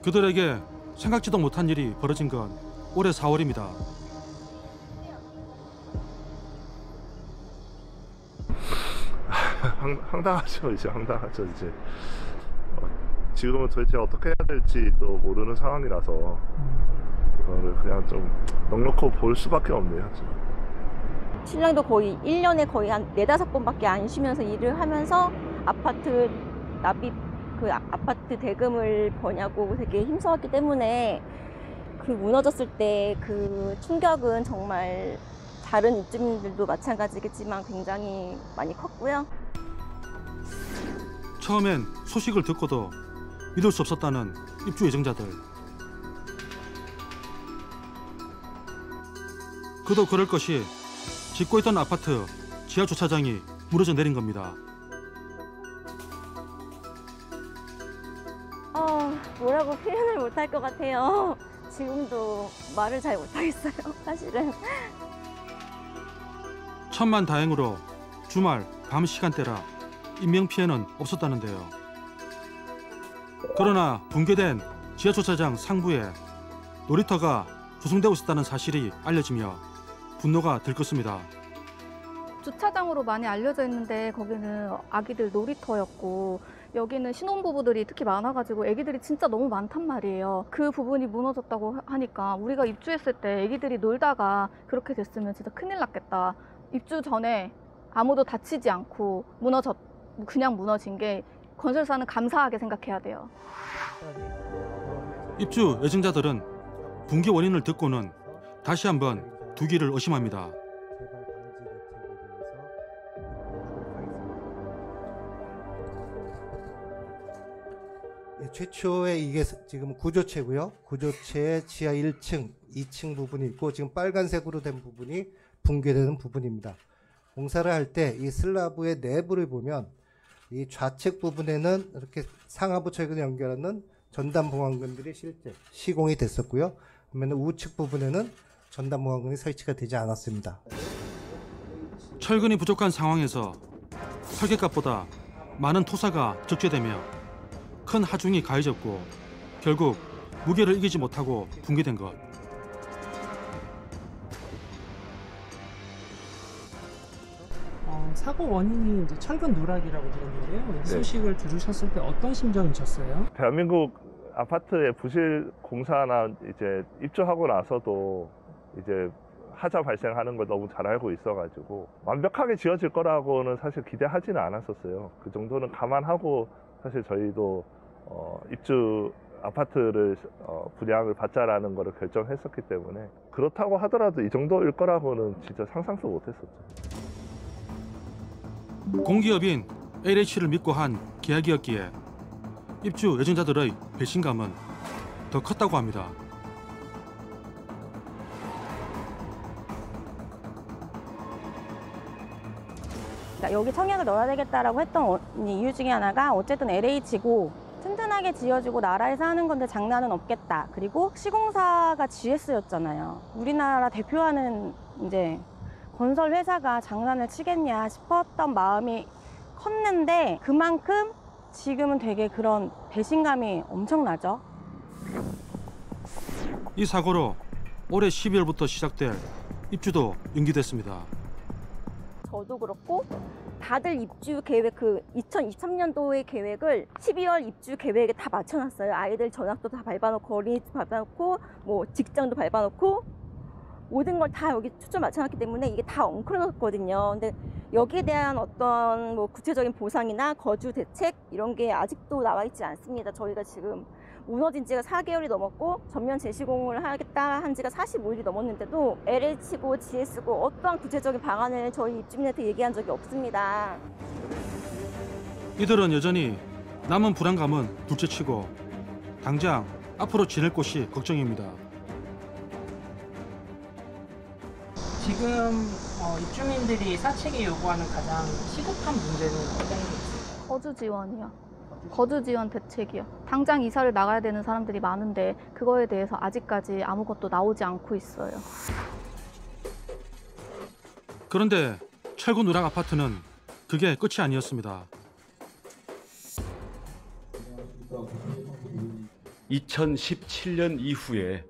그들에게 생각지도 못한 일이 벌어진 건 올해 4월입니다. 황당하죠. 이제 황당하죠. 이제 지금은 도대체 어떻게 해야 될지도 모르는 상황이라서 이거를 그냥 좀 넉넉히 볼 수밖에 없네요. 지금. 신랑도 거의 1년에 거의 한 4-5번밖에 안 쉬면서 일을 하면서 아파트 납입 아파트 대금을 버냐고 되게 힘써왔기 때문에 그 무너졌을 때 그 충격은 정말 다른 입주민들도 마찬가지겠지만 굉장히 많이 컸고요. 처음엔 소식을 듣고도 믿을 수 없었다는 입주 예정자들. 그도 그럴 것이 짓고 있던 아파트 지하 주차장이 무너져 내린 겁니다. 뭐라고 표현을 못할 것 같아요. 지금도 말을 잘 못하겠어요, 사실은. 천만다행으로 주말 밤 시간대라 인명피해는 없었다는데요. 그러나 붕괴된 지하주차장 상부에 놀이터가 조성되고 있었다는 사실이 알려지며 분노가 들끓습니다. 주차장으로 많이 알려져 있는데 거기는 아기들 놀이터였고 여기는 신혼부부들이 특히 많아가지고 아기들이 진짜 너무 많단 말이에요. 그 부분이 무너졌다고 하니까 우리가 입주했을 때 아기들이 놀다가 그렇게 됐으면 진짜 큰일 났겠다. 입주 전에 아무도 다치지 않고 그냥 무너진 게 건설사는 감사하게 생각해야 돼요. 입주 예정자들은 붕괴 원인을 듣고는 다시 한번 두기를 의심합니다. 최초에 이게 지금 구조체고요. 구조체의 지하 1층, 2층 부분이 있고 지금 빨간색으로 된 부분이 붕괴되는 부분입니다. 공사를 할 때 이 슬라브의 내부를 보면 이 좌측 부분에는 이렇게 상하부 철근을 연결하는 전단 보강근들이 실제 시공이 됐었고요. 그러면 우측 부분에는 전단 보강근이 설치가 되지 않았습니다. 철근이 부족한 상황에서 설계값보다 많은 토사가 적재되며 큰 하중이 가해졌고 결국 무게를 이기지 못하고 붕괴된 것. 사고 원인이 이제 철근 누락이라고 들었는데요. 이 소식을 들으셨을 때 어떤 심정이셨어요? 대한민국 아파트의 부실 공사나 이제 입주하고 나서도 이제 하자 발생하는 걸 너무 잘 알고 있어가지고 완벽하게 지어질 거라고는 사실 기대하지는 않았었어요. 그 정도는 감안하고 사실 저희도 입주 아파트를 분양을 받자라는 거를 결정했었기 때문에 그렇다고 하더라도 이 정도일 거라고는 진짜 상상도 못했었죠. 공기업인 LH를 믿고 한 계약이었기에 입주 예정자들의 배신감은 더 컸다고 합니다. 그러니까 여기 청약을 넣어야 되겠다라고 했던 이유 중에 하나가 어쨌든 LH고 튼튼하게 지어주고 나라에서 하는 건데 장난은 없겠다. 그리고 시공사가 GS였잖아요. 우리나라 대표하는 이제 건설 회사가 장난을 치겠냐 싶었던 마음이 컸는데 그만큼 지금은 되게 그런 배신감이 엄청나죠. 이 사고로 올해 12월부터 시작될 입주도 연기됐습니다. 저도 그렇고 다들 입주 계획 2023년도의 계획을 12월 입주 계획에 다 맞춰놨어요. 아이들 전학도 다 밟아놓고 어린이집 밟아놓고 뭐 직장도 밟아놓고 모든 걸 다 여기 초점 맞춰놨기 때문에 이게 다 엉클어졌거든요. 근데 여기에 대한 어떤 뭐 구체적인 보상이나 거주 대책 이런 게 아직도 나와 있지 않습니다. 저희가 지금 무너진 지가 4개월이 넘었고 전면 재시공을 하겠다 한 지가 45일이 넘었는데도 LH고 GS고 어떠한 구체적인 방안을 저희 입주민한테 얘기한 적이 없습니다. 이들은 여전히 남은 불안감은 둘째치고 당장 앞으로 지낼 곳이 걱정입니다. 지금 입주민들이 사측이 요구하는 가장 시급한 문제는 어떤 게 있을까요? 거주 지원이요. 거주 지원 대책이요. 당장 이사를 나가야 되는 사람들이 많은데 그거에 대해서 아직까지 아무것도 나오지 않고 있어요. 그런데 철근 누락 아파트는 그게 끝이 아니었습니다. 2017년 이후에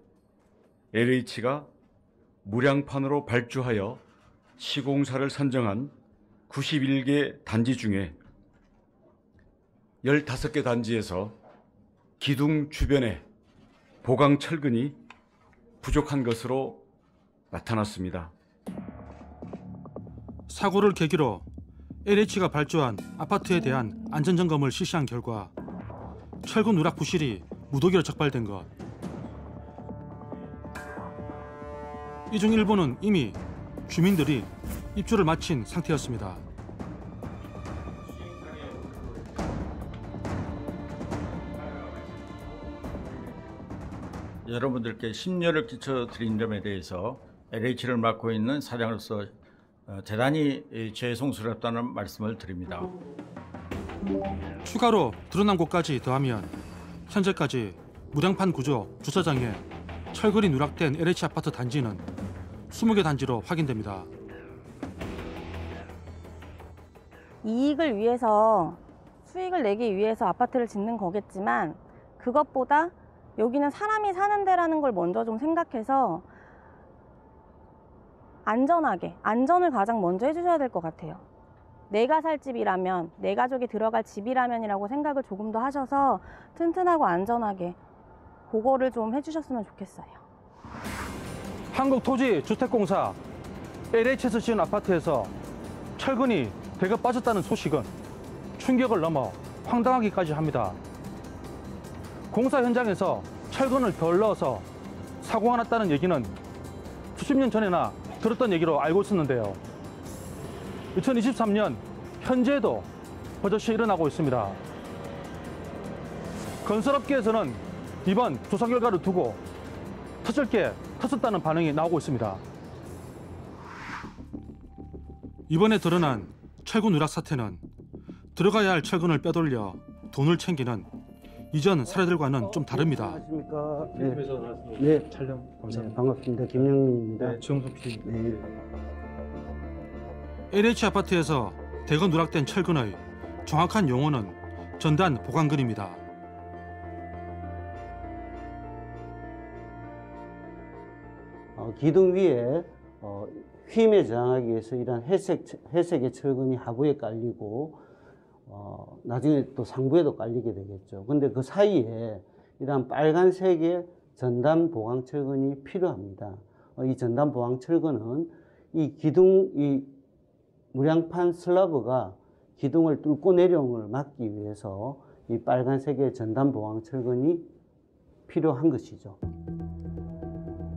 LH가 무량판으로 발주하여 시공사를 선정한 91개 단지 중에 15개 단지에서 기둥 주변에 보강 철근이 부족한 것으로 나타났습니다. 사고를 계기로 LH가 발주한 아파트에 대한 안전점검을 실시한 결과 철근 누락 부실이 무더기로 적발된 것. 이 중 일부는 이미 주민들이 입주를 마친 상태였습니다. 여러분들께 심려를 끼쳐드린 점에 대해서 LH를 맡고 있는 사장으로서 대단히 죄송스럽다는 말씀을 드립니다. 추가로 드러난 곳까지 더하면 현재까지 무량판 구조 주차장에 철근이 누락된 LH 아파트 단지는 20개 단지로 확인됩니다. 이익을 위해서 수익을 내기 위해서 아파트를 짓는 거겠지만 그것보다 여기는 사람이 사는 데라는 걸 먼저 좀 생각해서 안전을 가장 먼저 해주셔야 될 것 같아요. 내가 살 집이라면, 내 가족이 들어갈 집이라면이라고 생각을 조금 더 하셔서 튼튼하고 안전하게 그거를 좀 해주셨으면 좋겠어요. 한국토지주택공사 LH에서 지은 아파트에서 철근이 대거 빠졌다는 소식은 충격을 넘어 황당하기까지 합니다. 공사 현장에서 철근을 덜 넣어서 사고가 났다는 얘기는 수십 년 전에나 들었던 얘기로 알고 있었는데요. 2023년 현재도 버젓이 일어나고 있습니다. 건설업계에서는 이번 조사 결과를 두고 터질게 터졌다는 반응이 나오고 있습니다. 이번에 드러난 철근 누락 사태는 들어가야 할 철근을 빼돌려 돈을 챙기는 이전 사례들과는 좀 다릅니다. 안녕하십니까. TV에서 나와서 네. 촬영 감사합니다. 네, 반갑습니다. 김영민입니다. 네, 주영석 PD. 네. LH 아파트에서 대거 누락된 철근의 정확한 용어는 전단 보강근입니다. 기둥 위에 휨에 저항하기 위해서 이런 회색의 철근이 하부에 깔리고 나중에 또 상부에도 깔리게 되겠죠. 근데 그 사이에 이런 빨간색의 전단 보강 철근이 필요합니다. 이 전단 보강 철근은 이 무량판 슬라브가 기둥을 뚫고 내려오는 걸 막기 위해서 이 빨간색의 전단 보강 철근이 필요한 것이죠.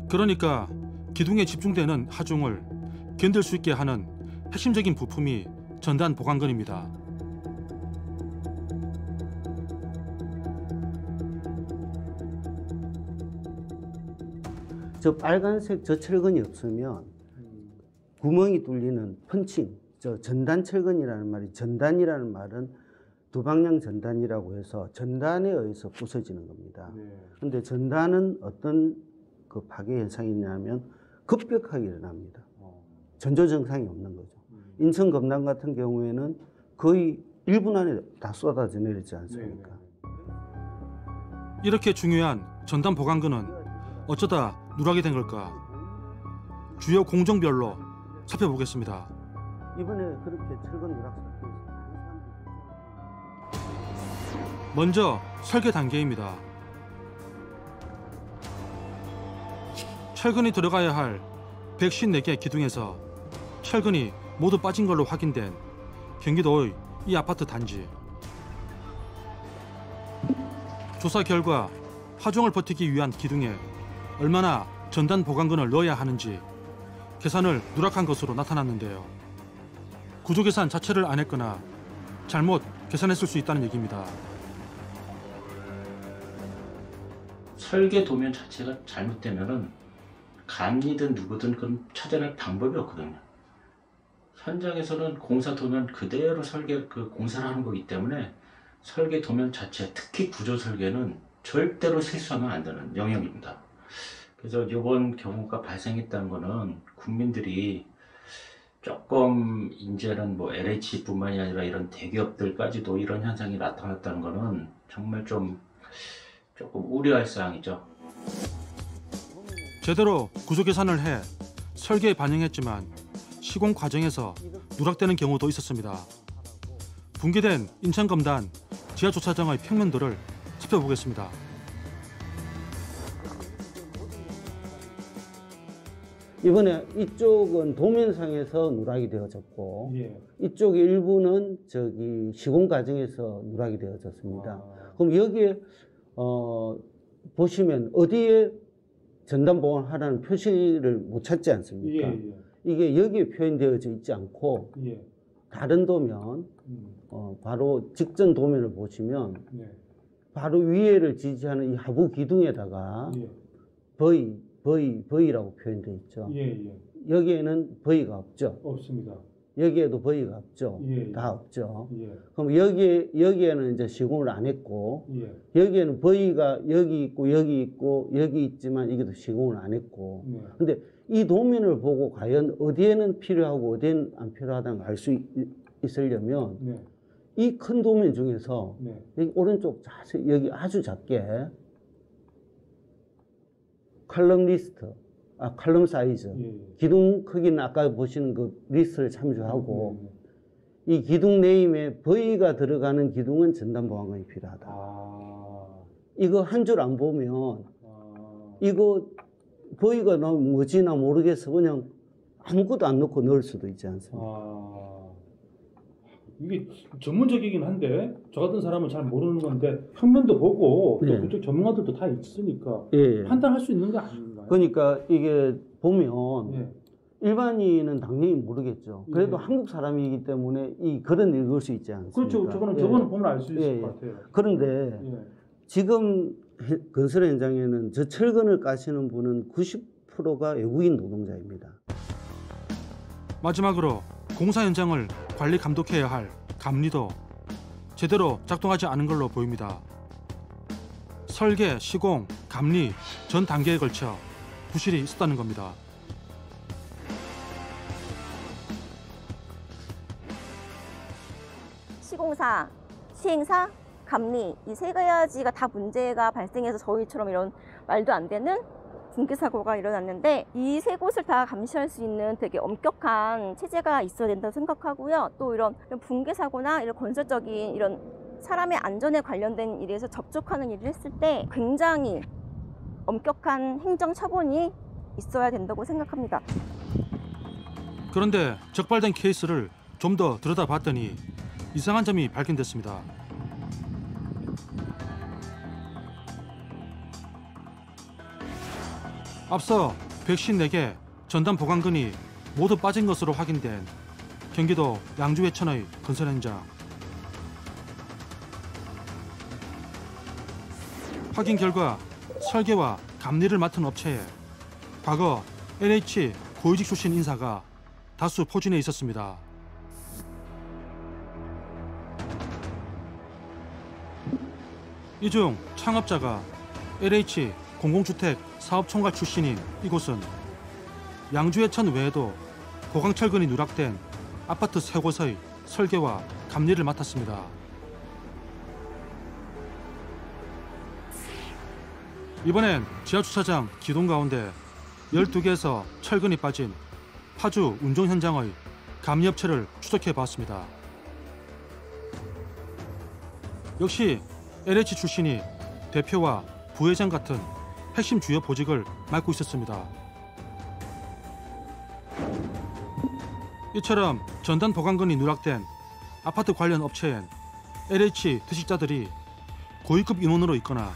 그러니까 기둥에 집중되는 하중을 견딜 수 있게 하는 핵심적인 부품이 전단 보강근입니다. 저 빨간색 저 철근이 없으면 구멍이 뚫리는 펀칭, 저 전단 철근이라는 말이, 전단이라는 말은 두방향 전단이라고 해서 전단에 의해서 부서지는 겁니다. 그런데 전단은 어떤 그 파괴 현상이 있냐면 급격하게 일어납니다. 전조 증상이 없는 거죠. 인천 검단 같은 경우에는 거의 1분 안에 다 쏟아져 내리지 않습니까? 이렇게 중요한 전단 보강근은 어쩌다 누락이 된 걸까? 주요 공정별로 살펴보겠습니다. 이번에 그렇게 철근 누락 사건에서 먼저 설계 단계입니다. 철근이 들어가야 할 154개 기둥에서 철근이 모두 빠진 걸로 확인된 경기도의 이 아파트 단지. 조사 결과 하중을 버티기 위한 기둥에 얼마나 전단 보강근을 넣어야 하는지 계산을 누락한 것으로 나타났는데요. 구조 계산 자체를 안 했거나 잘못 계산했을 수 있다는 얘기입니다. 설계 도면 자체가 잘못되면은 감리든 누구든 그건 찾아낼 방법이 없거든요. 현장에서는 공사 도면 그대로 공사를 하는 거기 때문에 설계 도면 자체, 특히 구조 설계는 절대로 실수하면 안 되는 영역입니다. 그래서 이번 경우가 발생했다는 거는 국민들이 조금 이제는 뭐 LH뿐만이 아니라 이런 대기업들까지도 이런 현상이 나타났다는 거는 정말 좀 조금 우려할 사항이죠. 제대로 구조 계산을 해 설계에 반영했지만 시공 과정에서 누락되는 경우도 있었습니다. 붕괴된 인천검단 지하주차장의 평면도를 살펴보겠습니다. 이번에 이쪽은 도면상에서 누락이 되어졌고 이쪽 일부는 저기 시공 과정에서 누락이 되어졌습니다. 그럼 여기에 보시면 어디에 전단 보강하라는 표시를 못 찾지 않습니까? 이게 여기에 표현되어져 있지 않고 다른 도면 바로 직전 도면을 보시면 바로 위에를 지지하는 이 하부 기둥에다가 V라고 표현되어 있죠. 여기에는 V가 없죠. 없습니다. 여기에도 V가 없죠. 다 없죠. 그럼 여기에는 이제 시공을 안 했고 여기에는 V가 여기 있고 여기 있지만 이게도 시공을 안 했고 근데 이 도면을 보고 과연 어디에는 필요하고 어디에는 안 필요하다는 걸 알 수 있으려면 이 큰 도면 중에서 여기 오른쪽 자세히 여기 아주 작게 컬럼 리스트, 컬럼 사이즈, 기둥 크기는 아까 보시는 그 리스트를 참조하고 이 기둥 네임에 V가 들어가는 기둥은 전단 보강이 필요하다. 이거 한 줄 안 보면 이거 V가 나오면 뭐지나 모르겠어 그냥 아무것도 안 넣고 넣을 수도 있지 않습니까? 이게 전문적이긴 한데 저 같은 사람은 잘 모르는 건데 평면도 보고 또 그쪽 전문가들도 다 있으니까 판단할 수 있는 게 아닌가요? 그러니까 이게 보면 일반인은 당연히 모르겠죠. 그래도 한국 사람이기 때문에 이 글은 읽을 수 있지 않습니까? 그렇죠. 저거는 보면 알 수 있을 것 같아요. 그런데 지금 건설 현장에는 저 철근을 까시는 분은 90%가 외국인 노동자입니다. 마지막으로 공사 현장을 관리 감독해야 할 감리도 제대로 작동하지 않은 걸로 보입니다. 설계, 시공, 감리 전 단계에 걸쳐 부실이 있었다는 겁니다. 시공사, 시행사, 감리 이 세 가지가 다 문제가 발생해서 저희처럼 이런 말도 안 되는 붕괴 사고가 일어났는데 이 세 곳을 다 감시할 수 있는 되게 엄격한 체제가 있어야 된다고 생각하고요. 또 이런 붕괴 사고나 이런 건설적인 이런 사람의 안전에 관련된 일에서 접촉하는 일을 했을 때 굉장히 엄격한 행정 처분이 있어야 된다고 생각합니다. 그런데 적발된 케이스를 좀 더 들여다봤더니 이상한 점이 발견됐습니다. 앞서 154개 전단 보강근이 모두 빠진 것으로 확인된 경기도 양주 회천의 건설 현장. 확인 결과 설계와 감리를 맡은 업체에 과거 LH 고위직 출신 인사가 다수 포진해 있었습니다. 이 중 창업자가 LH 공공주택 사업총괄 출신인 이곳은 양주해천 외에도 보강철근이 누락된 아파트 3곳의 설계와 감리를 맡았습니다. 이번엔 지하주차장 기둥 가운데 12개에서 철근이 빠진 파주 운종 현장의 감리업체를 추적해봤습니다. 역시 LH 출신이 대표와 부회장 같은 핵심 주요 보직을 맡고 있었습니다. 이처럼 전단 보강근이 누락된 아파트 관련 업체엔 LH 퇴직자들이 고위급 인원으로 있거나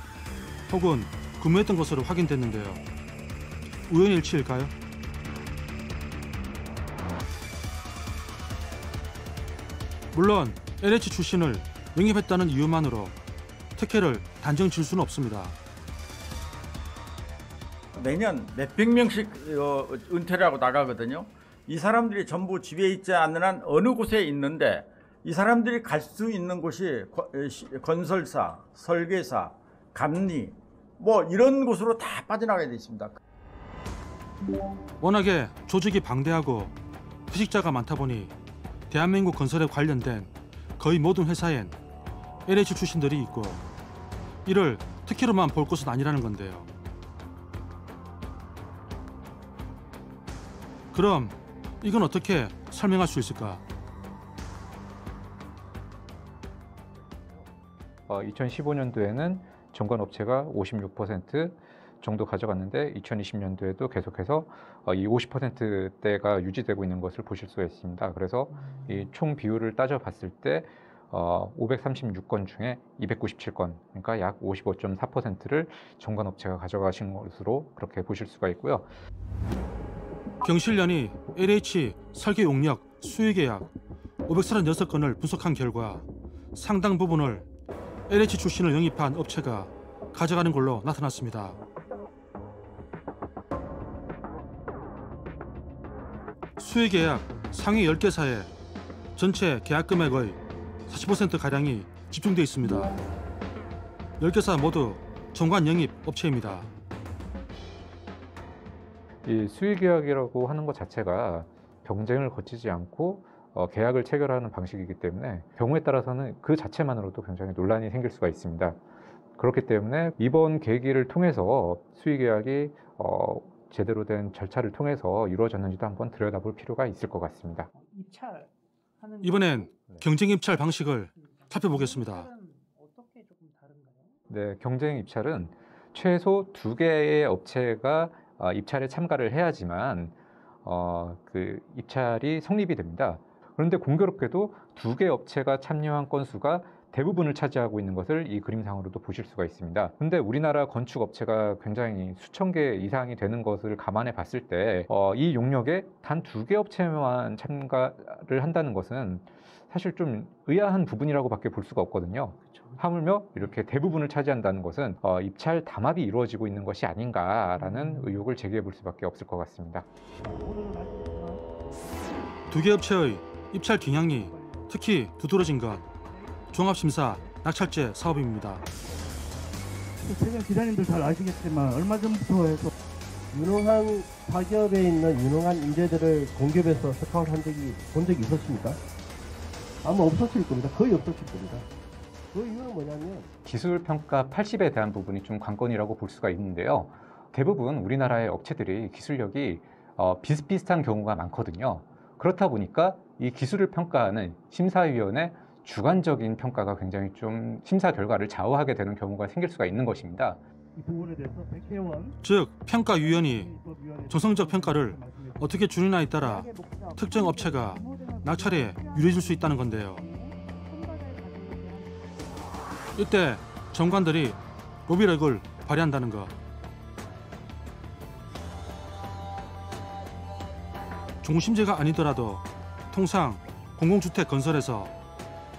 혹은 근무했던 것으로 확인됐는데요. 우연일치일까요? 물론 LH 출신을 영입했다는 이유만으로 특혜를 단정 지을 수는 없습니다. 매년 몇백 명씩 은퇴를 하고 나가거든요. 이 사람들이 전부 집에 있지 않는 한 어느 곳에 있는데 이 사람들이 갈 수 있는 곳이 건설사, 설계사, 감리 뭐 이런 곳으로 다 빠져나가게 돼 있습니다. 워낙에 조직이 방대하고 퇴직자가 많다 보니 대한민국 건설에 관련된 거의 모든 회사엔 LH 출신들이 있고 이를 특혜로만 볼 것은 아니라는 건데요. 그럼 이건 어떻게 설명할 수 있을까? 2015년도에는 정관업체가 56% 정도 가져갔는데 2020년도에도 계속해서 이 50%대가 유지되고 있는 것을 보실 수가 있습니다. 그래서 이 총 비율을 따져봤을 때 536건 중에 297건, 그러니까 약 55.4%를 정관업체가 가져가신 것으로 그렇게 보실 수가 있고요. 경실련이 LH 설계 용역 수의 계약 536건을 분석한 결과 상당 부분을 LH 출신을 영입한 업체가 가져가는 걸로 나타났습니다. 수의 계약 상위 10개사의 전체 계약 금액의 40%가량이 집중되어 있습니다. 10개사 모두 정관 영입 업체입니다. 이 수의계약이라고 하는 것 자체가 경쟁을 거치지 않고 계약을 체결하는 방식이기 때문에 경우에 따라서는 그 자체만으로도 굉장히 논란이 생길 수가 있습니다. 그렇기 때문에 이번 계기를 통해서 수의계약이 제대로 된 절차를 통해서 이루어졌는지도 한번 들여다볼 필요가 있을 것 같습니다. 이번엔 경쟁 입찰 방식을 살펴보겠습니다. 네, 경쟁 입찰은 최소 2개의 업체가 입찰에 참가를 해야지만 그 입찰이 성립이 됩니다. 그런데 공교롭게도 2개 업체가 참여한 건수가 대부분을 차지하고 있는 것을 이 그림상으로도 보실 수가 있습니다. 근데 우리나라 건축 업체가 굉장히 수천 개 이상이 되는 것을 감안해 봤을 때 이 용역에 단 2개 업체만 참가를 한다는 것은 사실 좀 의아한 부분이라고밖에 볼 수가 없거든요. 하물며 이렇게 대부분을 차지한다는 것은 입찰 담합이 이루어지고 있는 것이 아닌가라는 의혹을 제기해 볼 수밖에 없을 것 같습니다. 2개 업체의 입찰 경향이 특히 두드러진 건 종합심사 낙찰제 사업입니다. 최근 기자님들 잘 아시겠지만 얼마 전부터 해서 유능한 사기업에 있는 유능한 인재들을 공기업에서 스카웃한 적이 본 적이 있었습니까? 아마 없었을 겁니다. 거의 없었을 겁니다. 그 이유는 뭐냐면 기술평가 80에 대한 부분이 좀 관건이라고 볼 수가 있는데요. 대부분 우리나라의 업체들이 기술력이 비슷비슷한 경우가 많거든요. 그렇다 보니까 이 기술을 평가하는 심사위원회 주관적인 평가가 굉장히 좀 심사 결과를 좌우하게 되는 경우가 생길 수가 있는 것입니다. 이 부분에 대해서 백혜원 즉 평가위원이 정성적 평가를 어떻게 주느냐에 따라 특정 업체가 낙찰에 유리해질 수 있다는 건데요. 이때 정관들이 로비력을 발휘한다는 것. 중심제가 아니더라도 통상 공공주택 건설에서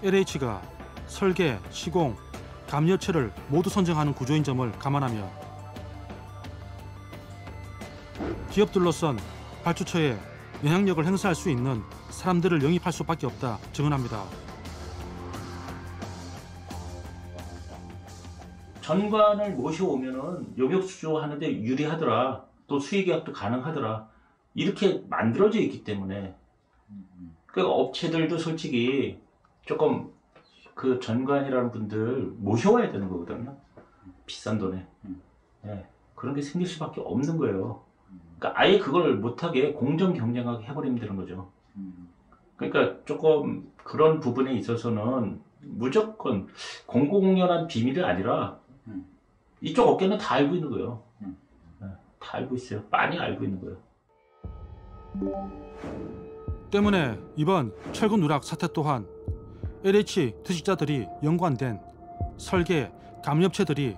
LH가 설계, 시공, 감리업체를 모두 선정하는 구조인 점을 감안하면 기업들로선 발주처에 영향력을 행사할 수 있는 사람들을 영입할 수밖에 없다 증언합니다. 전관을 모셔오면은 용역 수주하는데 유리하더라. 또 수의계약도 가능하더라. 이렇게 만들어져 있기 때문에 그러니까 업체들도 솔직히 조금 그 전관이라는 분들 모셔와야 되는 거거든요. 비싼 돈에. 네, 그런 게 생길 수밖에 없는 거예요. 그러니까 아예 그걸 못하게 공정 경쟁하게 해버리면 되는 거죠. 그러니까 조금 그런 부분에 있어서는 무조건 공공연한 비밀이 아니라 이쪽 업계는 다 알고 있는 거예요. 네, 다 알고 있어요. 많이 알고 있는 거예요. 때문에 이번 철근 누락 사태 또한 LH 투자자들이 연관된 설계, 감리업체들이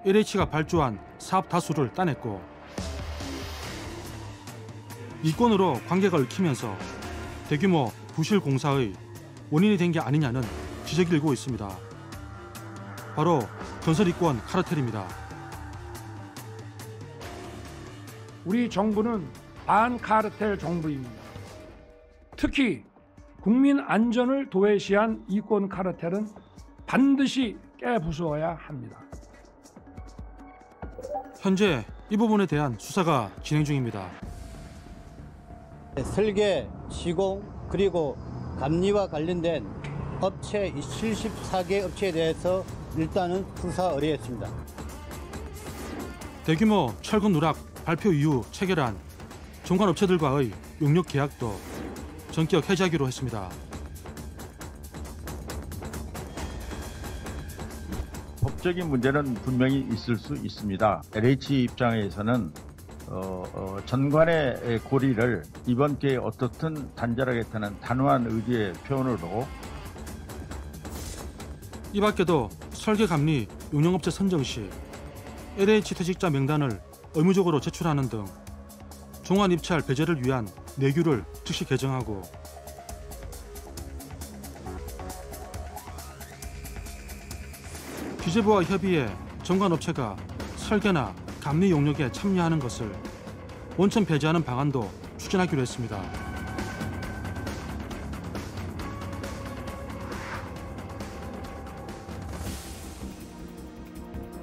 LH가 발주한 사업 다수를 따냈고 이권으로 관계가 얽히면서 대규모 부실 공사의 원인이 된 게 아니냐는 지적이 일고 있습니다. 바로 건설 이권 카르텔입니다. 우리 정부는 반카르텔 정부입니다. 특히 국민 안전을 도외시한 이권 카르텔은 반드시 깨부숴야 합니다. 현재 이 부분에 대한 수사가 진행 중입니다. 설계, 시공, 그리고 감리와 관련된 업체 74개 업체에 대해서 일단은 수사 의뢰했습니다. 대규모 철근 누락 발표 이후 체결한 정관업체들과의 용역 계약도 전격 해지하기로 했습니다. 법적인 문제는 분명히 있을 수 있습니다. LH 입장에서는 전관의 고리를 이번 기회에 어떻든 단절하겠다는 단호한 의지의 표현으로 이 밖에도 설계 감리 용역업체 선정 시 LH 퇴직자 명단을 의무적으로 제출하는 등 종환 입찰 배제를 위한 내규를 즉시 개정하고 기재부와 협의해 정관업체가 설계나 감리 용역에 참여하는 것을 원천 배제하는 방안도 추진하기로 했습니다.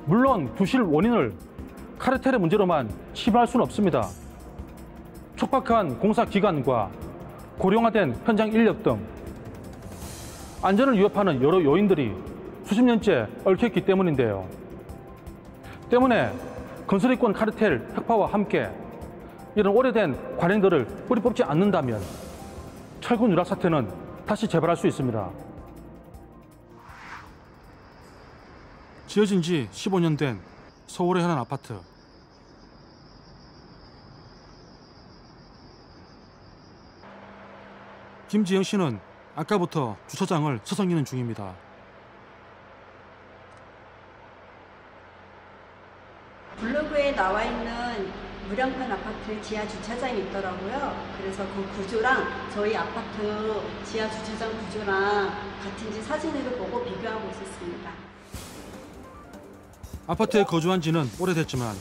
물론 부실 원인을 카르텔의 문제로만 치부할 수는 없습니다. 촉박한 공사 기간과 고령화된 현장 인력 등 안전을 위협하는 여러 요인들이 수십 년째 얽혀있기 때문인데요. 때문에 건설이권 카르텔 혁파와 함께 이런 오래된 관행들을 뿌리 뽑지 않는다면 철근 누락 사태는 다시 재발할 수 있습니다. 지어진 지 15년 된 서울의 한 아파트. 김지영 씨는 아까부터 주차장을 서성이는 중입니다. 블로그에 나와 있는 무량판 아파트 지하 주차장이 있더라고요. 그래서 그 구조랑 저희 아파트 지하 주차장 구조랑 같은지 사진으로 보고 비교하고 있었습니다. 아파트에 거주한 지는 오래됐지만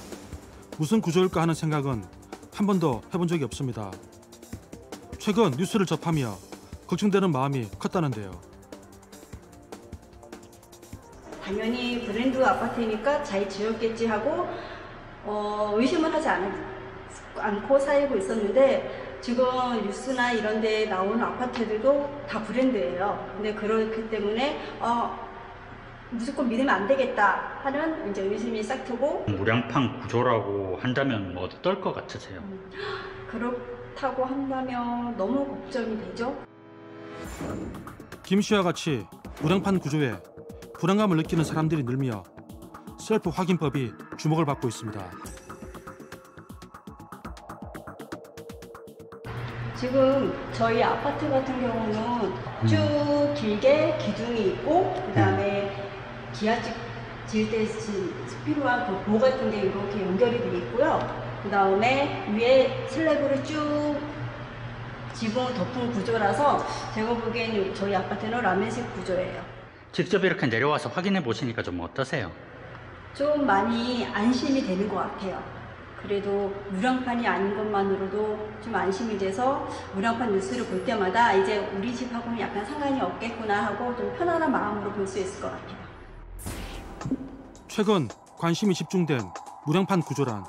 무슨 구조일까 하는 생각은 한 번도 해본 적이 없습니다. 최근 뉴스를 접하며 걱정되는 마음이 컸다는데요. 당연히 브랜드 아파트니까 잘 지었겠지 하고 의심을 하지 않고 살고 있었는데 지금 뉴스나 이런 데 나오는 아파트들도 다 브랜드예요. 근데 그렇기 때문에 무조건 믿으면 안 되겠다 하는 이제 의심이 싹 트고. 무량판 구조라고 한다면 어떨 것 같으세요? 그렇다고 한다면 너무 걱정이 되죠. 김 씨와 같이 무량판 구조에 불안감을 느끼는 사람들이 늘며 셀프 확인법이 주목을 받고 있습니다. 지금 저희 아파트 같은 경우는 쭉 길게 기둥이 있고 그다음에 기아집 지을 때 필요한 그 보 같은 게 이렇게 연결이 돼 있고요. 그다음에 위에 슬래브를 쭉 지붕을 덮은 구조라서 제가 보기에는 저희 아파트는 라면식 구조예요. 직접 이렇게 내려와서 확인해 보시니까 좀 어떠세요? 좀 많이 안심이 되는 것 같아요. 그래도 무량판이 아닌 것만으로도 좀 안심이 돼서 무량판 뉴스를 볼 때마다 이제 우리 집하고는 약간 상관이 없겠구나 하고 좀 편안한 마음으로 볼 수 있을 것 같아요. 최근 관심이 집중된 무량판 구조란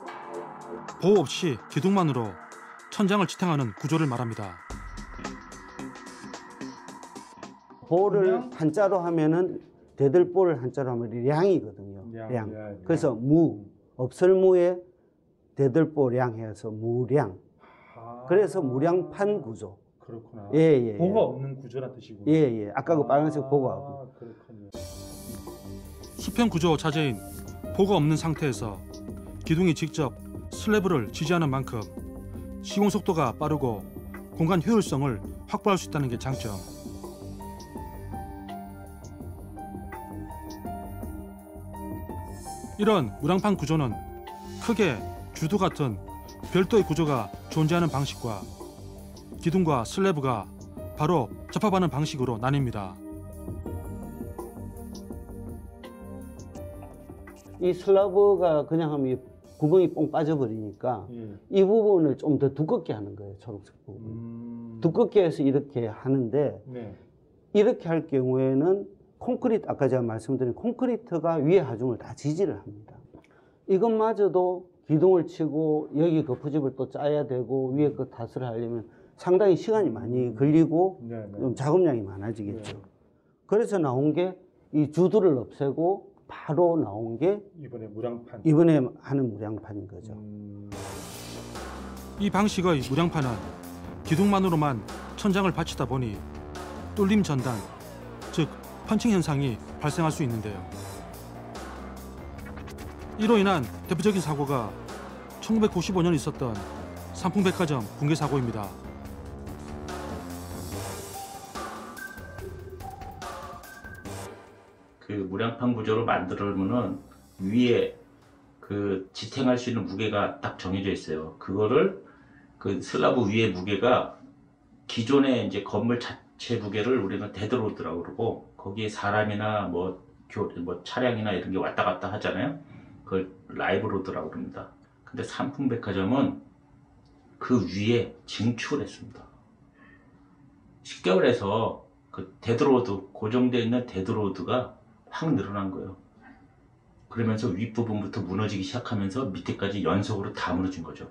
보호 없이 기둥만으로 천장을 지탱하는 구조를 말합니다. 보를 한자로 하면은 대들보를 한자로 하면 량이거든요. 량. 그래서 무, 없을무에 대들보량 해서 무량. 그래서 무량판 구조. 그렇구나. 예. 보가 없는 구조란 뜻이군요. 예. 아까 그 빨간색 보고하고. 그렇군요. 수평 구조 자재인 보가 없는 상태에서 기둥이 직접 슬래브를 지지하는 만큼 시공 속도가 빠르고 공간 효율성을 확보할 수 있다는 게 장점. 이런 무량판 구조는 크게 주두 같은 별도의 구조가 존재하는 방식과 기둥과 슬래브가 바로 접합하는 방식으로 나뉩니다. 이 슬래브가 그냥 하면 구멍이 뽕 빠져버리니까 이 부분을 좀 더 두껍게 하는 거예요. 초록색 부분. 두껍게 해서 이렇게 하는데 이렇게 할 경우에는 콘크리트, 아까 제가 말씀드린 콘크리트가 위에 하중을 다 지지를 합니다. 이것마저도 기둥을 치고 여기 거푸집을 또 짜야 되고 위에 그 탓을 하려면 상당히 시간이 많이 걸리고 좀 작업량이 많아지겠죠. 그래서 나온 게 이 주두를 없애고 바로 나온 게 이번에 무량판. 이번에 하는 무량판인 거죠. 이 방식의 무량판은 기둥만으로만 천장을 받치다 보니 뚫림 전단, 즉 펀칭 현상이 발생할 수 있는데요. 이로 인한 대표적인 사고가 1995년 있었던 삼풍백화점 붕괴 사고입니다. 그 무량판 구조로 만들면은 위에 그 지탱할 수 있는 무게가 딱 정해져 있어요. 그거를 그 슬라브 위에 무게가 기존의 이제 건물 자체 무게를 우리는 데드로드라고 그러고, 거기에 사람이나 뭐 차량이나 이런 게 왔다 갔다 하잖아요. 그걸 라이브로드라고 그럽니다. 근데 삼풍백화점은 그 위에 증축을 했습니다. 10개월에서 그 데드로드, 고정되어 있는 데드로드가 확 늘어난 거예요. 그러면서 윗부분부터 무너지기 시작하면서 밑에까지 연속으로 다 무너진 거죠.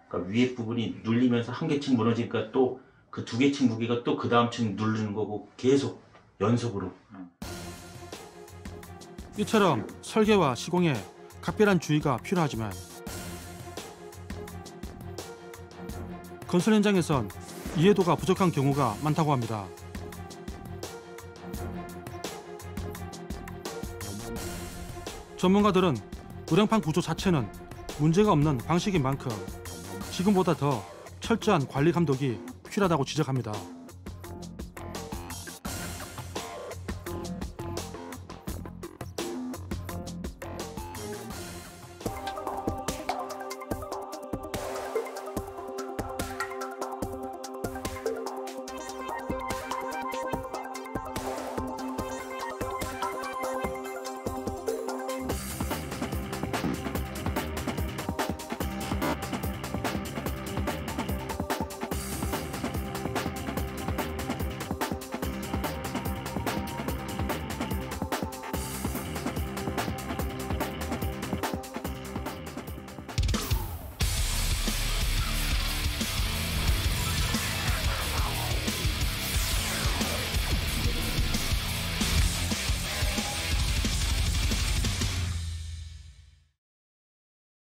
그러니까 위에 부분이 눌리면서 한 개층 무너지니까 또 그 두 개층 무게가 또 그 다음 층 누르는 거고, 계속 연속으로. 이처럼 설계와 시공에 각별한 주의가 필요하지만 건설 현장에선 이해도가 부족한 경우가 많다고 합니다. 전문가들은 무량판 구조 자체는 문제가 없는 방식인 만큼 지금보다 더 철저한 관리 감독이 필요하다고 지적합니다.